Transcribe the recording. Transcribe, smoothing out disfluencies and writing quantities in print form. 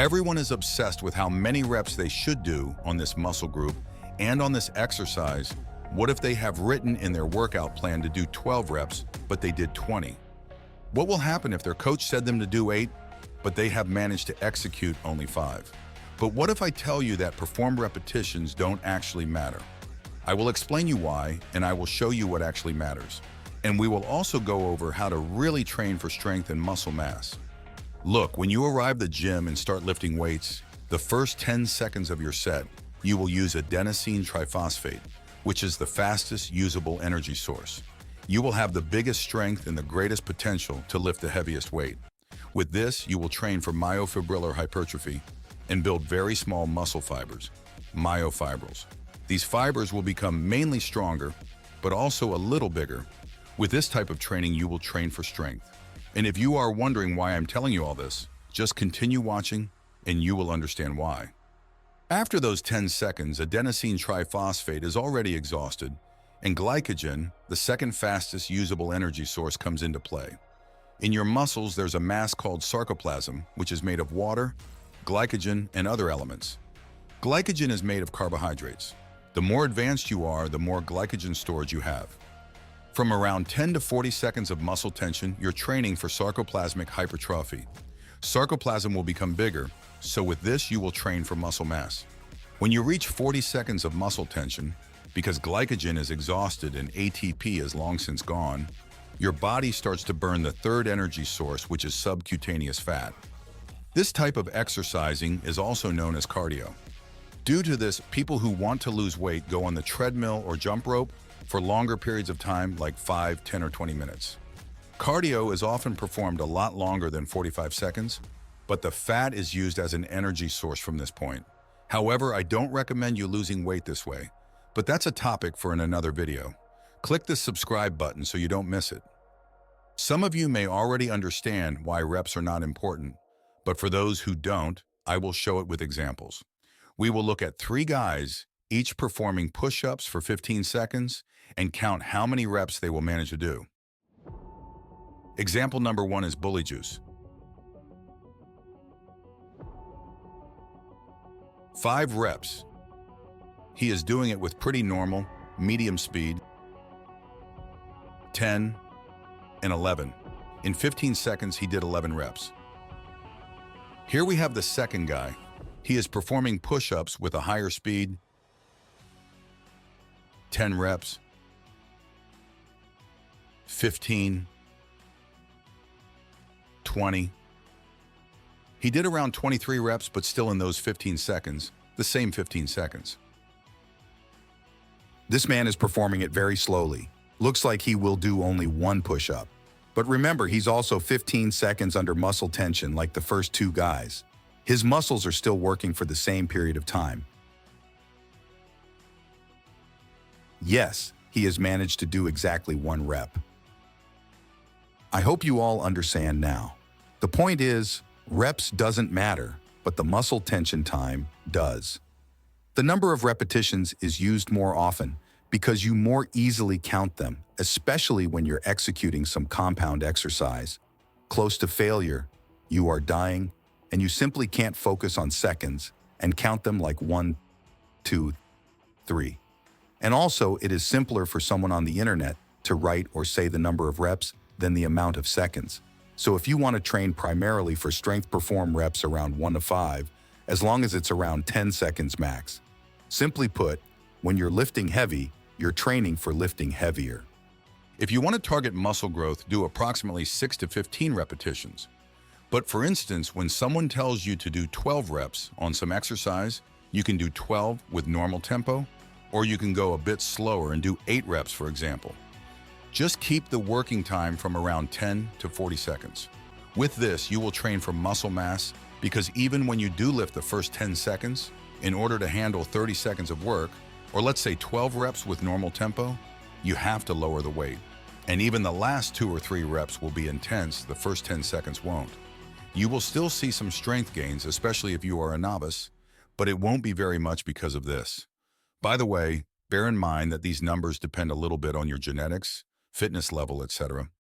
Everyone is obsessed with how many reps they should do on this muscle group and on this exercise. What if they have written in their workout plan to do 12 reps, but they did 20? What will happen if their coach said them to do 8, but they have managed to execute only 5? But what if I tell you that performed repetitions don't actually matter? I will explain you why, and I will show you what actually matters. And we will also go over how to really train for strength and muscle mass. Look, when you arrive at the gym and start lifting weights, the first 10 seconds of your set, you will use adenosine triphosphate, which is the fastest usable energy source. You will have the biggest strength and the greatest potential to lift the heaviest weight. With this, you will train for myofibrillar hypertrophy and build very small muscle fibers, myofibrils. These fibers will become mainly stronger, but also a little bigger. With this type of training, you will train for strength. And if you are wondering why I'm telling you all this, just continue watching and you will understand why. After those 10 seconds, adenosine triphosphate is already exhausted, and glycogen, the second fastest usable energy source, comes into play. In your muscles, there's a mass called sarcoplasm, which is made of water, glycogen, and other elements. Glycogen is made of carbohydrates. The more advanced you are, the more glycogen storage you have. From around 10 to 40 seconds of muscle tension, you're training for sarcoplasmic hypertrophy. Sarcoplasm will become bigger, so with this you will train for muscle mass. When you reach 40 seconds of muscle tension, because glycogen is exhausted and ATP is long since gone, your body starts to burn the third energy source, which is subcutaneous fat. This type of exercising is also known as cardio. Due to this, people who want to lose weight go on the treadmill or jump rope for longer periods of time, like 5, 10, or 20 minutes. Cardio is often performed a lot longer than 45 seconds, but the fat is used as an energy source from this point. However, I don't recommend you losing weight this way, but that's a topic for another video. Click the subscribe button so you don't miss it. Some of you may already understand why reps are not important, but for those who don't, I will show it with examples. We will look at 3 guys, each performing push-ups for 15 seconds, and count how many reps they will manage to do. Example number 1 is Bully Juice. 5 reps. He is doing it with pretty normal, medium speed. 10 and 11. In 15 seconds, he did 11 reps. Here we have the second guy. He is performing push-ups with a higher speed. 10 reps. 15. 20. He did around 23 reps, but still in those 15 seconds, the same 15 seconds. This man is performing it very slowly. Looks like he will do only 1 push-up. But remember, he's also 15 seconds under muscle tension like the first 2 guys. His muscles are still working for the same period of time. Yes, he has managed to do exactly 1 rep. I hope you all understand now. The point is, reps doesn't matter, but the muscle tension time does. The number of repetitions is used more often because you more easily count them, especially when you're executing some compound exercise. Close to failure, you are dying, and you simply can't focus on seconds and count them like 1, 2, 3. And also, it is simpler for someone on the internet to write or say the number of reps than the amount of seconds. So if you want to train primarily for strength, perform reps around 1 to 5, as long as it's around 10 seconds max. Simply put, when you're lifting heavy, you're training for lifting heavier. If you want to target muscle growth, do approximately 6 to 15 repetitions. But for instance, when someone tells you to do 12 reps on some exercise, you can do 12 with normal tempo, or you can go a bit slower and do 8 reps, for example. Just keep the working time from around 10 to 40 seconds. With this, you will train for muscle mass because even when you do lift the first 10 seconds, in order to handle 30 seconds of work, or let's say 12 reps with normal tempo, you have to lower the weight. And even the last 2 or 3 reps will be intense, the first 10 seconds won't. You will still see some strength gains, especially if you are a novice, but it won't be very much because of this. By the way, bear in mind that these numbers depend a little bit on your genetics, fitness level, etc.